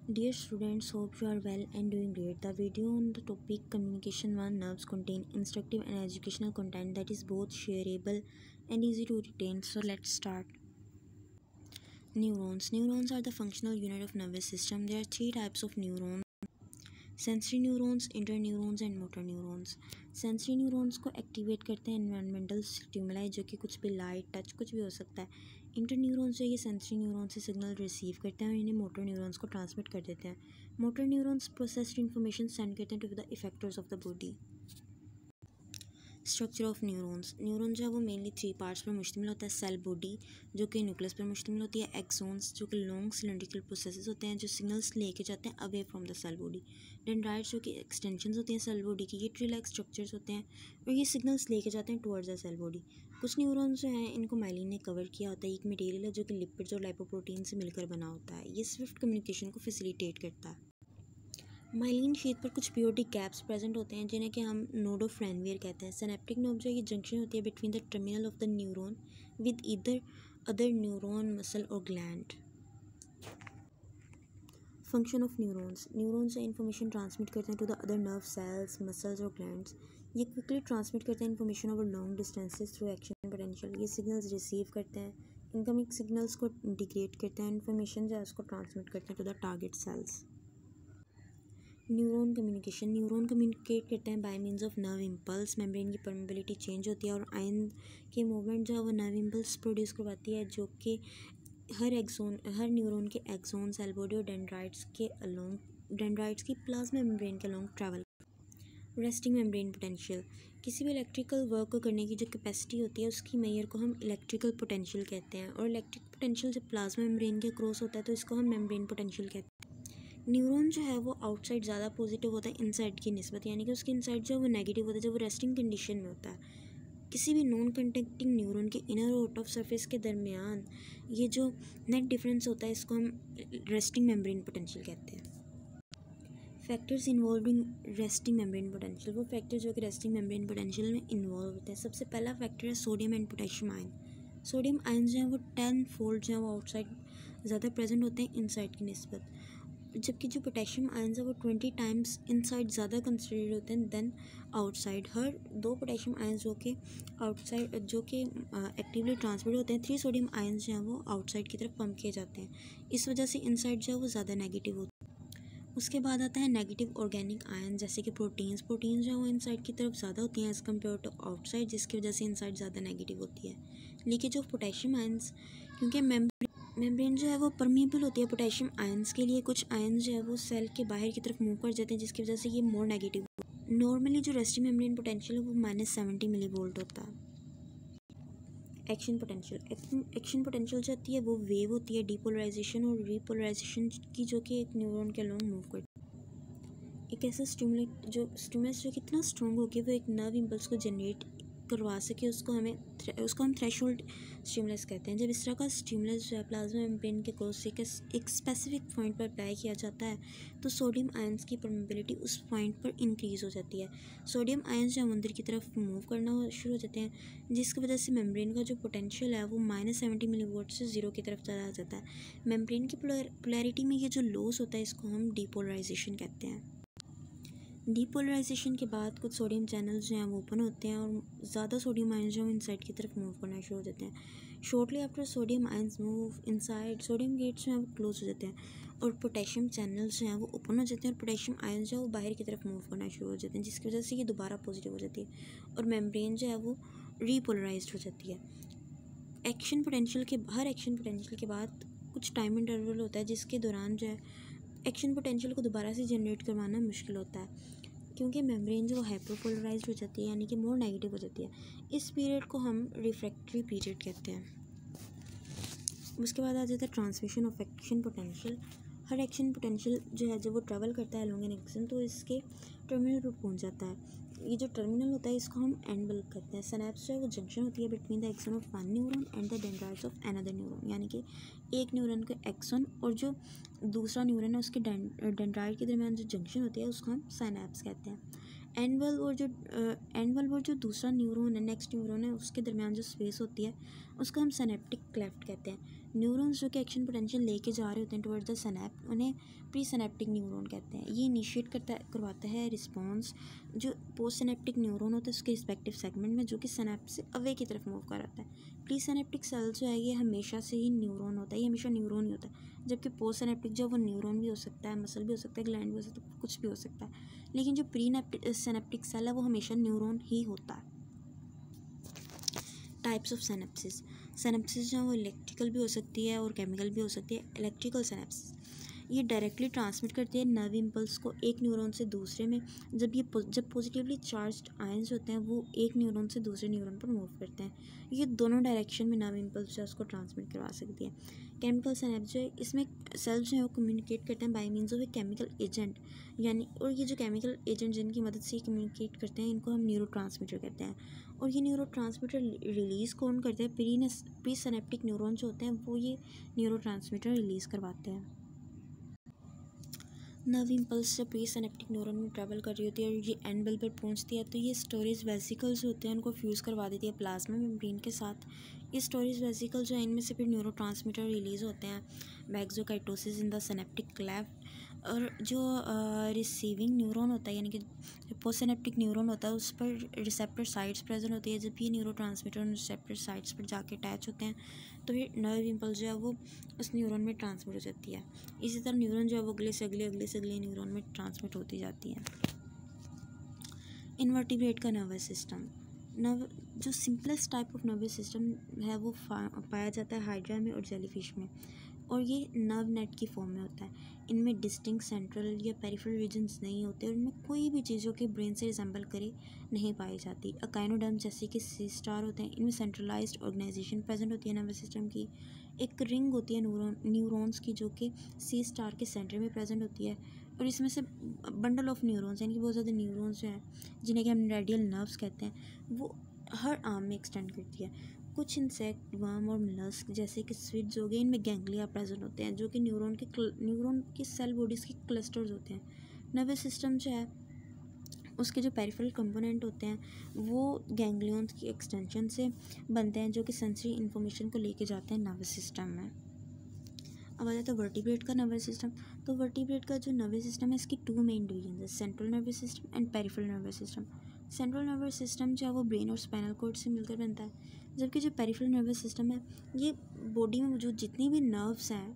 Dear students, hope you are well and doing great. The video on the topic Communication 1 nerves contain instructive and educational content that is both shareable and easy to retain. So let's start. Neurons. Neurons are the functional unit of nervous system. There are three types of neurons: sensory neurons, interneurons and motor neurons. Sensory neurons को activate करते हैं environmental stimuli, जो कि कुछ भी light, touch, कुछ भी हो सकता है. इंटरन्यूरॉन्स जो ये सेंसरी न्यूरॉन्स से सिग्नल रिसीव करते हैं और इन्हें मोटर न्यूरॉन्स को ट्रांसमिट कर देते हैं. Motor neurons processed information send करते हैं to the effectors of the body. Structure of neurons. Neuron जो है वो मेनली थ्री पार्ट्स पर मुश्तमिल होता है. सेल बॉडी जो कि न्यूक्लियस पर मुश्तमिल होती है. एक्सोन्स जो कि लॉन्ग सिलेंड्रिकल प्रोसेसेस होते हैं जो सिग्नल्स लेके जाते हैं away from the cell body. Dendrites जो कि एक्सटेंशंस होती हैं सेल बॉडी की. ये ट्री लाइक स्ट्रक्चर्स होते हैं और ये सिग्नल्स लेके जाते हैं टुवर्ड्स द सेल बॉडी. कुछ न्यूरॉन्स जो हैं इनको माइलिन ने कवर किया होता है. एक मटेरियल है जो कि लिपिड्स और लाइपोप्रोटीन से मिलकर बना होता है. ये स्विफ्ट कम्युनिकेशन को फैसिलिटेट करता है. माइलिन शीट पर कुछ पीरियोडिक गैप्स प्रेजेंट होते हैं जिन्हें कि हम नोड ऑफ फ्रेनवियर कहते हैं. सिनेप्टिक नोड जो ये जंक्शन होती है between the terminal of the neuron with either other neuron, muscle और gland. Function of neurons. Neurons से इंफॉर्मेशन ट्रांसमिट करते हैं to the other nerve cells, muscles और ग्लैंड्स. ये क्विकली ट्रांसमिट करते हैं information over long distances through action potential. ये signals receive करते हैं, इनकमिंग सिग्नल्स को इंटीग्रेट करते हैं, इन्फॉर्मेशन जो है उसको ट्रांसमिट करते हैं to the target cells. Neuron communication. Neuron communicate करते हैं by means of nerve impulse. Membrane की परमेबिलिटी चेंज होती है और आयन के मूवमेंट जो है वो नर्व इम्पल्स प्रोड्यूस करवाती है जो कि हर न्यूरॉन के एक्सोन, सेल बॉडी और डेंड्राइट्स की प्लाज्मा मेम्ब्रेन के along travel. Resting membrane potential. किसी भी इलेक्ट्रिकल वर्क को करने की जो कैपेसिटी होती है उसकी मेजर को हम इलेक्ट्रिकल पोटेंशियल कहते हैं. और इलेक्ट्रिक पोटेंशियल जब प्लाज्मा मेम्ब्रेन के क्रॉस होता है तो इसको हम मेम्ब्रेन पोटेंशियल कहते हैं. न्यूरॉन जो है वो आउटसाइड ज़्यादा पॉजिटिव होता है इनसाइड की निस्बत, यानी कि उसकी इनसाइड जो है वो नेगेटिव होता है जब वो रेस्टिंग कंडीशन में होता है. किसी भी नॉन कंडक्टिंग न्यूरॉन के इनर और आउट ऑफ सरफेस के दरमियान ये जो नेट डिफरेंस होता है इसको हम रेस्टिंग मेम्ब्रेन पोटेंशियल कहते हैं. Factors involving resting membrane potential. वो फैक्टर जो कि रेस्टिंग मेम्ब्रेन पोटेंशियल में इन्वॉल्व होते हैं. सबसे पहला फैक्टर है sodium and potassium ion. Sodium ion जो है वो 10 फोल्ड जो है वो आउटसाइड ज़्यादा प्रेजेंट होते हैं इनसाइड की निस्बत, जबकि जो पोटेशियम आयन्स है वो 20 टाइम्स इनसाइड ज़्यादा कंसिडर्ड होते हैं देन आउटसाइड. हर दो पोटेशियम आयन्स जो कि आउटसाइड जो कि एक्टिवली ट्रांसमिट होते हैं, 3 सोडियम आयन्स जो हैं वो आउटसाइड की तरफ पंप किए जाते हैं. इस वजह से इनसाइड जो है वो ज़्यादा नेगेटिव होता है. उसके बाद आता है नेगेटिव ऑर्गेनिक आयन जैसे कि प्रोटीन्स. प्रोटीन्स जो है वो इनसाइड की तरफ ज़्यादा होती हैं एज़ कम्पेयर टू आउटसाइड, जिसकी वजह से इनसाइड ज़्यादा नेगेटिव होती है. Leakage of potassium ions. क्योंकि मेम्ब्रेन जो है वो परमिएबल होती है पोटेशियम आयन्स के लिए, कुछ आयन्स जो है वो सेल के बाहर की तरफ मूव कर जाते हैं जिसकी वजह से ये मोर नेगेटिव. नॉर्मली जो रेस्टिंग मेम्ब्रेन पोटेंशियल है वो -70 मिलीवोल्ट होता है. Action potential. एक्शन पोटेंशियल जो होती है वो वेव होती है डीपोलराइजेशन और रीपोलराइजेशन की, जो कि एक न्यूरॉन के अलोंग मूव करती है. एक ऐसा स्टिमुलस जो कितना स्ट्रॉन्ग हो कि वो एक नर्व इम्पल्स को जनरेट करवा सके उसको हम थ्रेशोल्ड स्टिमुलस कहते हैं. जब इस तरह का स्टिमुलस जो है प्लाज्मा मेम्ब्रेन के क्रॉस से एक स्पेसिफिक पॉइंट पर अप्लाई किया जाता है तो सोडियम आयन्स की परमेबिलिटी उस पॉइंट पर इंक्रीज़ हो जाती है. सोडियम आयन्स जो अंदर की तरफ मूव करना शुरू हो जाते हैं जिसकी वजह से मेम्ब्रेन का जो पोटेंशियल है वो -70 मिलीवोल्ट से 0 की तरफ चला जाता है. मेम्ब्रेन की पोलैरिटी में ये जो लॉस होता है इसको हम डीपोलराइजेशन कहते हैं. डीपोलराइजेशन के बाद कुछ सोडियम चैनल्स जो हैं वो ओपन होते हैं और ज़्यादा सोडियम आयन्स जो हैं इनसाइड की तरफ मूव करना शुरू हो जाते हैं. Shortly after sodium ions move inside, sodium gates जो हैं वो क्लोज हो जाते हैं और पोटेशियम चैनल्स जो हैं वो ओपन हो जाते हैं और पोटेशियम आयन्स जो है वो बाहर की तरफ मूव करना शुरू हो जाते हैं जिसकी वजह से ये दोबारा पॉजिटिव हो जाती है और मेम्ब्रेन जो है वो रीपोलराइज्ड हो जाती है. हर एक्शन पोटेंशियल के बाद कुछ टाइम इंटरवल होता है जिसके दौरान जो है एक्शन पोटेंशियल को दोबारा से जनरेट करवाना मुश्किल होता है क्योंकि मेम्ब्रेन जो हाइपरपोलराइज्ड हो जाती है यानी कि मोर नेगेटिव हो जाती है. इस पीरियड को हम रिफ्रैक्टरी पीरियड कहते हैं. उसके बाद आ जाता है transmission of action potential. Her action potential जो है जब वो ट्रैवल करता है लॉन्ग एन एक्सन तो इसके टर्मिनल पर पहुंच जाता है. ये जो टर्मिनल होता है इसको हम एंड बल्ब कहते हैं. सिनैप्स जो है वो जंक्शन होती है between the action of one neuron and the dendrites of another neuron, यानी कि एक न्यूरॉन का एक्सन और जो दूसरा न्यूरॉन है उसके डेंड्राइट के दरमियान जो जंक्शन होती है उसको हम सिनैप्स कहते हैं. एंड बल्ब और जो दूसरा न्यूरॉन है, नेक्स्ट न्यूरॉन है, उसके दरमियान जो स्पेस होती है उसको हम सिनेप्टिक क्लेफ्ट कहते हैं. न्यूरॉन्स जो कि एक्शन पोटेंशियल लेके जा रहे होते हैं टुवर्ड्स द सिनैप्स, उन्हें प्री सिनेप्टिक न्यूरॉन कहते हैं। ये इनिशिएट करवाता है रिस्पॉन्स जो पोस्ट सिनेप्टिक न्यूरॉन होता है उसके रिस्पेक्टिव सेगमेंट में, जो कि सिनैप्स से अवे की तरफ मूव कराता है। प्री सिनेप्टिक सेल जो है ये हमेशा से ही न्यूरॉन होता है, ये हमेशा न्यूरॉन ही होता है, जबकि पोस्ट सिनेप्टिक जो वो न्यूरॉन भी हो सकता है, मसल भी हो सकता है, ग्लैंड भी हो सकता है, कुछ भी हो सकता है, लेकिन जो प्री सिनेप्टिक सेल है वो हमेशा न्यूरॉन ही होता है। टाइप्स ऑफ सिनेप्सिस, सिनेप्सिस जो है वो इलेक्ट्रिकल भी हो सकती है और केमिकल भी हो सकती है। इलेक्ट्रिकल सिनेप्सिस ये डायरेक्टली ट्रांसमिट करती है नर्व इम्पल्स को एक न्यूरॉन से दूसरे में। जब पॉजिटिवली चार्ज्ड आयंस होते हैं वो एक न्यूरॉन से दूसरे न्यूरॉन पर मूव करते हैं, ये दोनों डायरेक्शन में नर्व इम्पल्स जो है उसको ट्रांसमिट करवा सकती है। केमिकल सिनेप्स जो है इसमें सेल्स जो है वो कम्युनिकेट करते हैं bye means of a chemical agent, यानी और ये जो केमिकल एजेंट जिनकी मदद से कम्युनिकेट करते हैं इनको हम न्यूरोट्रांसमीटर कहते हैं। और ये न्यूरोट्रांसमीटर रिलीज़ कौन करते हैं? प्री सिनेप्टिक न्यूरॉन जो होते हैं वो ये न्यूरोट्रांसमीटर रिलीज़ करवाते हैं। नर्व इम्पल्स जब प्री सिनेप्टिक न्यूरॉन में ट्रैवल कर रही होती है और ये एंड बल पर पहुंचती है तो ये स्टोरेज वेसिकल्स होते हैं उनको फ्यूज़ करवा देती है प्लाज्मा मेम्ब्रेन के साथ। ये स्टोरेज वेसिकल जो है इनमें से फिर न्यूरोट्रांसमीटर रिलीज़ होते हैं मैक्सोकाइटोसिस इन द सिनेप्टिक क्लेफ्ट। और जो रिसीविंग न्यूरॉन होता है यानी कि पोस्ट सिनेप्टिक न्यूरॉन होता है उस पर रिसेप्टर साइट्स प्रेजेंट होती है। जब ये न्यूरोट्रांसमीटर उन रिसेप्टर साइट्स पर जाके अटैच होते हैं तो फिर नर्व इम्पल्स जो है वो उस न्यूरॉन में ट्रांसमिट हो जाती है। इसी तरह न्यूरॉन जो है वो अगले से अगले न्यूरॉन में ट्रांसमिट होती जाती है। इनवर्टिब्रेट का नर्वस सिस्टम, जो simplest type of nervous system है वो पाया जाता है हाइड्रा में और जेलीफिश में, और ये नर्व नेट की फॉर्म में होता है। इनमें डिस्टिंक्ट सेंट्रल या पेरिफेरल रीजन्स नहीं होते और इनमें कोई भी चीज़ जो कि ब्रेन से रिजेंबल करे नहीं पाई जाती। अकाइनोडर्म जैसे कि सी स्टार होते हैं, इनमें सेंट्रलाइज्ड ऑर्गेनाइजेशन प्रेजेंट होती है नर्वस सिस्टम की। एक रिंग होती है न्यूरॉन्स की जो कि सी स्टार के सेंटर में प्रेजेंट होती है, और इसमें से बंडल ऑफ न्यूरॉन्स यानी कि बहुत ज़्यादा न्यूरॉन्स जो हैं जिन्हें कि हम रेडियल नर्व्स कहते हैं वो हर आर्म में एक्सटेंड करती है। कुछ इंसेक्ट, वर्म और मोलस्क जैसे कि स्विड्स हो गए इनमें गैंग्लिया प्रेजेंट होते हैं जो कि न्यूरॉन की सेल बॉडीज़ के क्लस्टर्स होते हैं। नर्वस सिस्टम जो है उसके जो पेरिफेरल कंपोनेंट होते हैं वो गैंग्लियंस की एक्सटेंशन से बनते हैं जो कि सेंसरी इन्फॉर्मेशन को लेके जाते हैं नर्वस सिस्टम में। अब आ जाता है वर्टिब्रेट का नर्वस सिस्टम। तो वर्टिब्रेट का जो नर्वस सिस्टम है इसकी टू मेन डिवीजन है, central nervous system and peripheral nervous system. Central nervous system जो है वो ब्रेन और स्पाइनल कॉर्ड से मिलकर बनता है, जबकि जो पेरिफेरल नर्वस सिस्टम है ये बॉडी में मौजूद जितनी भी नर्व्स हैं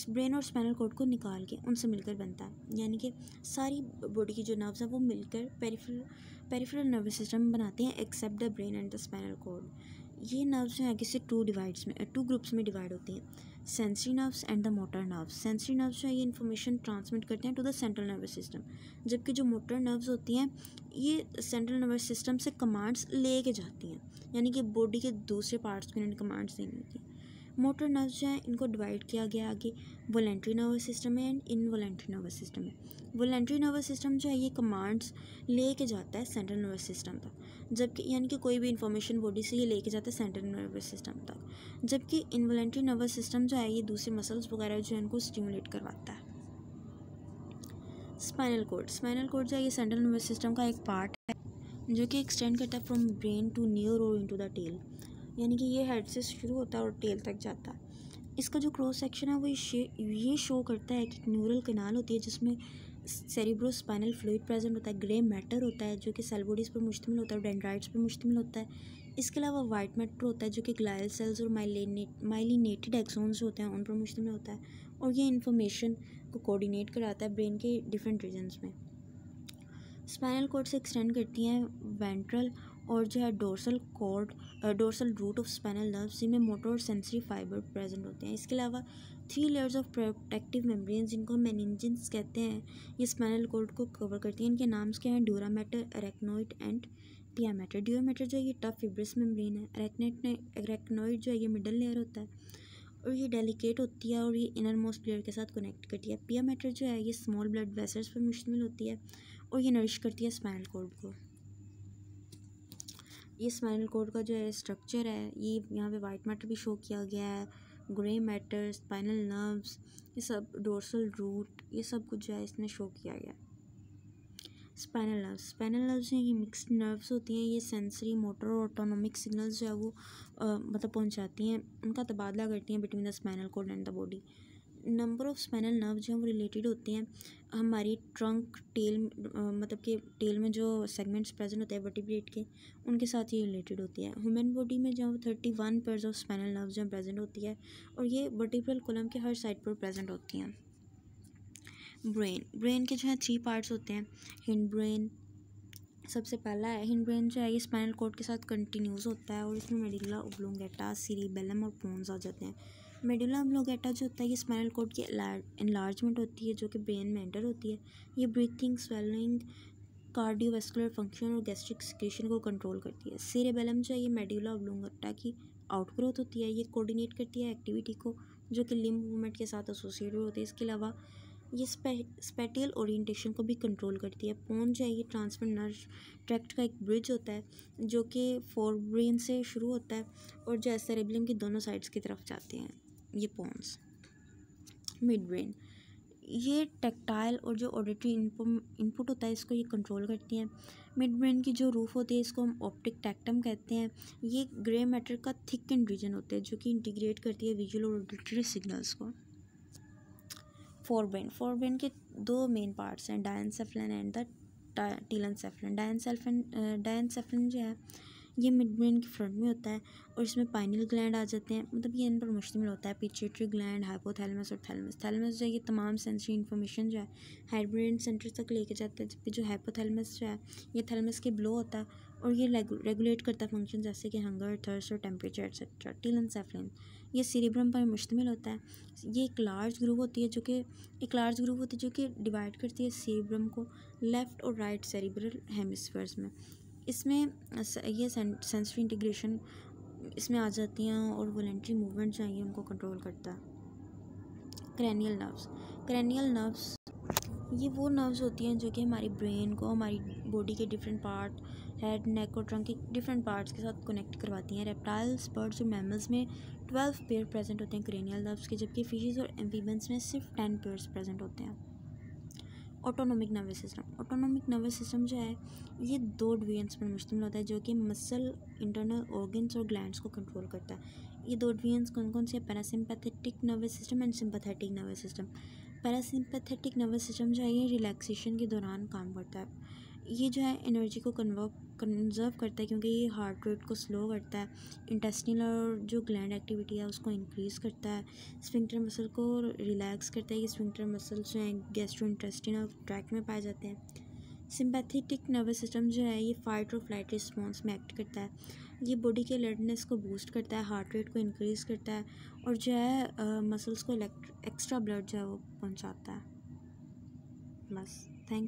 ब्रेन और स्पाइनल कॉर्ड को निकाल के उनसे मिलकर बनता है, यानी कि सारी बॉडी की जो नर्व्स हैं वो मिलकर पेरिफेरल नर्वस सिस्टम बनाते हैं except the brain and the spinal cord. ये नर्व्स जो है आगे से टू ग्रुप्स में डिवाइड होती हैं, sensory nerves and the motor nerves. Sensory nerves जो है ये इन्फॉर्मेशन ट्रांसमिट करते हैं to the central nervous system, जबकि जो मोटर नर्व्स होती हैं ये सेंट्रल नर्वस सिस्टम से कमांड्स ले के जाती हैं, यानी कि बॉडी के दूसरे पार्ट्स को इन्हें कमांड्स देनी होती हैं। मोटर नर्व्स जो हैं इनको डिवाइड किया गया आगे वोलेंट्री नर्वस सिस्टम है एंड इनवोलेंट्री नर्वस सिस्टम है। वोलेंट्री नर्वस सिस्टम जो है ये कमांड्स लेके जाता है सेंट्रल नर्वस सिस्टम तक, जबकि यानी कि कोई भी इंफॉर्मेशन बॉडी से ये लेके जाता है सेंट्रल नर्वस सिस्टम तक, जबकि इनवोलेंट्री नर्वस सिस्टम जो है ये दूसरे मसल्स वगैरह जो है इनको स्टिमुलेट करवाता है। स्पाइनल कोड जो है ये सेंट्रल नर्वस सिस्टम का एक पार्ट है जो कि एक्सटेंड करता है फ्रॉम ब्रेन टू नियर और इनटू द टेल, यानी कि ये हेड से शुरू होता है और टेल तक जाता है। इसका जो क्रॉस सेक्शन है वो ये शो करता है कि न्यूरल कैनाल होती है जिसमें सेरिब्रोस्पाइनल फ्लूइड प्रेजेंट होता है, ग्रे मैटर होता है जो कि सेल बॉडीज़ पर मुश्तमिल होता है और डेंड्राइट्स पर मुश्तमिल होता है। इसके अलावा वाइट मैटर होता है जो कि ग्लायल सेल्स और माइलिनेटेड एक्सोन्स होते हैं उन पर मुश्तमिल होता है, और ये इन्फॉर्मेशन को कोऑर्डिनेट कराता है ब्रेन के डिफरेंट रीजन्स में। स्पाइनल कॉर्ड से एक्सटेंड करती हैं वेंट्रल और जो है dorsal root of spinal nerves जिनमें मोटर और सेंसरी फाइबर प्रेजेंट होते हैं। इसके अलावा 3 लेयर्स ऑफ प्रोटेक्टिव मेम्ब्रेन्स जिनको हम मेनिंजेस कहते हैं ये स्पाइनल कॉर्ड को कवर करती हैं। इनके नाम्स क्या हैं? ड्यूरा मैटर, अरेक्नोइड एंड पिया मैटर। ड्यूरा मैटर जो है ये टफ फिब्रस मेम्ब्रेन है, अरेक्नोइड जो है ये मिडल लेयर होता है और ये डेलिकेट होती है और ये इनर मोस्ट लेयर के साथ कनेक्ट करती है। पिया मैटर जो है ये स्मॉल ब्लड वेसल्स पर मुश्तमिल होती है और ये नरिश करती है स्पाइनल कॉर्ड को। ये स्पाइनल कॉर्ड का जो है स्ट्रक्चर है ये यहाँ पे वाइट मैटर भी शो किया गया है, ग्रे मैटर, स्पाइनल नर्व्स, ये सब डोर्सल रूट, ये सब कुछ जो है इसमें शो किया गया है। स्पाइनल नर्व्स हैं, ये मिक्स्ड नर्व्स होती हैं, ये सेंसरी, मोटर और ऑटोनोमिक सिग्नल्स जो है वो मतलब पहुंचाती हैं, उनका तबादला करती हैं between the spinal cord and the body. Number of spinal nerve जो हैं वो रिलेटेड होते हैं हमारी ट्रंक टेल, मतलब कि टेल में जो सेगमेंट्स प्रेजेंट होते हैं वर्टिब्रेट के, उनके साथ ये रिलेटेड होती है। ह्यूमन बॉडी में जो 31 पेयर्स ऑफ स्पाइनल नर्व जो प्रेजेंट होती है और ये वर्टिब्रल कॉलम के हर साइड पर प्रेजेंट होती हैं। ब्रेन के जो है 3 पार्ट्स होते हैं। हिंड ब्रेन सबसे पहला है। हिंड ब्रेन जो है ये स्पाइनल कॉर्ड के साथ कंटिन्यूस होता है और इसमें मेडुला ओब्लोंगेटा, सीरिबेलम और पोन्स आ जाते हैं। मेडुला ओब्लोंगेटा जो होता है ये स्पाइनल कॉर्ड की एनलार्जमेंट होती है जो कि ब्रेन में एंटर होती है। ये ब्रीथिंग, स्वेलिंग, कार्डियोवैस्कुलर फंक्शन और गैस्ट्रिक सिक्रेशन को कंट्रोल करती है। सीरिबेलम जो है ये मेडुला ओब्लोंगेटा की आउटग्रोथ होती है, ये कोऑर्डिनेट करती है एक्टिविटी को जो कि लिम्ब मूवमेंट के साथ एसोसिएटेड होती है। इसके अलावा ये स्पेटियल ओरिएंटेशन को भी कंट्रोल करती है। पोन जो है ये ट्रांसफर नर्व ट्रैक्ट का एक ब्रिज होता है जो कि फोर ब्रेन से शुरू होता है और जो सेरेब्रम की दोनों साइड्स की तरफ जाते हैं ये पोन्स। मिड ब्रेन ये टेक्टाइल और जो ऑडिटरी इनपुट होता है इसको ये कंट्रोल करती हैं। मिड ब्रेन की जो रूफ होती है इसको हम ऑप्टिक टैक्टम कहते हैं। ये ग्रे मैटर का थिकन रीजन होता है जो कि इंटीग्रेट करती है विजुअल और ऑडिटरी सिग्नल्स को। फोर ब्रेन के 2 मेन पार्ट्स हैं, डायनसेफलन एंड द टीलेनसेफलन। डायनसेफलन जो है ये मिड ब्रेन के फ्रंट में होता है और इसमें पाइनियल ग्लैंड आ जाते हैं, मतलब ये इन पर मुश्तमिल होता है। पिट्यूटरी ग्लैंड, हाइपोथैलेमस और थैलेमस। थैलेमस जो है ये तमाम सेंसरी इन्फॉर्मेशन जो है हेड ब्रेन सेंटर तक लेके जाता है, जबकि जो हाइपोथैलेमस जो है ये थैलेमस के बिलो होता है और ये रेगुलेट करता है फंक्शन जैसे कि हंगर, थर्स्ट और टेम्परेचर एक्सेट्रा। टीलेनसेफलन ये सीरिब्रम पर मुश्तमिल होता है। ये एक लार्ज ग्रुप होती है जो कि डिवाइड करती है सीरिब्रम को लेफ़्ट और राइट सेरिब्रल हेमिस्फीयर्स में। इसमें ये सेंसरी इंटीग्रेशन इसमें आ जाती हैं और वॉलेंट्री मूवमेंट जो है उनको कंट्रोल करता है। क्रैनियल नर्व्स ये वो नर्व्स होती हैं जो कि हमारी ब्रेन को हमारी बॉडी के डिफरेंट पार्ट, हेड, नेक और ट्रंक के डिफरेंट पार्ट्स के साथ कनेक्ट करवाती हैं। रेप्टाइल्स, बर्ड्स और मैमल्स में 12 पेयर प्रेजेंट होते हैं क्रैनियल नर्व्स के, जबकि फिशेस और एम्फीबियंस में सिर्फ 10 पेयर्स प्रेजेंट होते हैं। ऑटोनोमिक नर्वस सिस्टम जो है ये 2 डिवीजन्स पर मुश्तमिल होता है जो कि मसल, इंटरनल ऑर्गन्स और ग्लैंड्स को कंट्रोल करता है। ये 2 डिवीजन्स कौन कौन से? Parasympathetic nervous system and sympathetic nervous system. Parasympathetic nervous system जो है ये रिलैक्सेशन के दौरान काम करता है। ये जो है एनर्जी को कंजर्व करता है क्योंकि ये हार्ट रेट को स्लो करता है। इंटेस्टिनल और जो ग्लैंड एक्टिविटी है उसको इंक्रीज़ करता है। स्फिंक्टर मसल को रिलैक्स करता है। ये स्फिंक्टर मसल्स जो हैं गैस्ट्रोइंटेस्टिनल ट्रैक्ट में पाए जाते हैं। सिंपैथेटिक नर्वस सिस्टम जो है ये फाइट और फ्लाइट रिस्पॉन्स में एक्ट करता है। ये बॉडी के अलर्टनेस को बूस्ट करता है, हार्ट रेट को इंक्रीज़ करता है और जो है मसल्स को एक्स्ट्रा ब्लड जो है वो पहुंचाता है। बस।